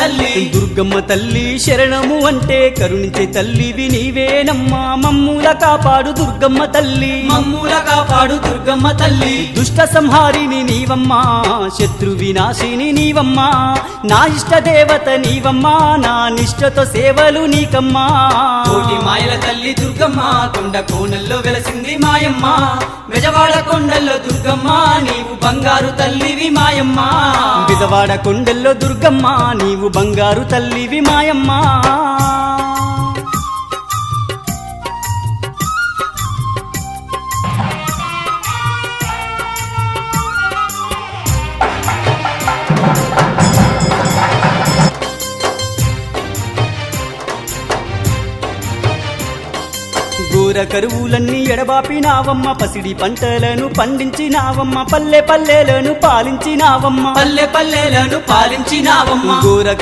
తల్లి దుర్గమ్మ తల్లి శరణము అంటే కరుణించే తల్లివి నీవేనమ్మా మమ్ముల కాపాడు దుర్గమ్మ తల్లి మమ్ముల కాపాడు దుర్గమ్మ తల్లి దుష్ట సంహారిని నీవమ్మా శత్రు వినాశిని నీవమ్మా నా ఇష్ట దేవత నీవమ్మా నా నిష్టతో సేవలు నీకమ్మా కోటి మాయల తల్లి దుర్గమ్మ కొండ కోనల్లో వెలసింది మాయమ్మ బెజవాడ కొండల్లో దుర్గమ్మ నీవు బంగారు తల్లివి మాయమ్మ బిజవాడ కొండల్లో దుర్గమ్మ నీవు బంగారు తల్లివి మాయమ్మా ఘోర కరువులన్నీ ఎడబాపినావమ్మ పసిడి పంటలను పండించినావమ్మ పల్లె పల్లెలను పాలించినావమ్మ పల్లె పల్లెలను పాలించినావమ్మ ఘోర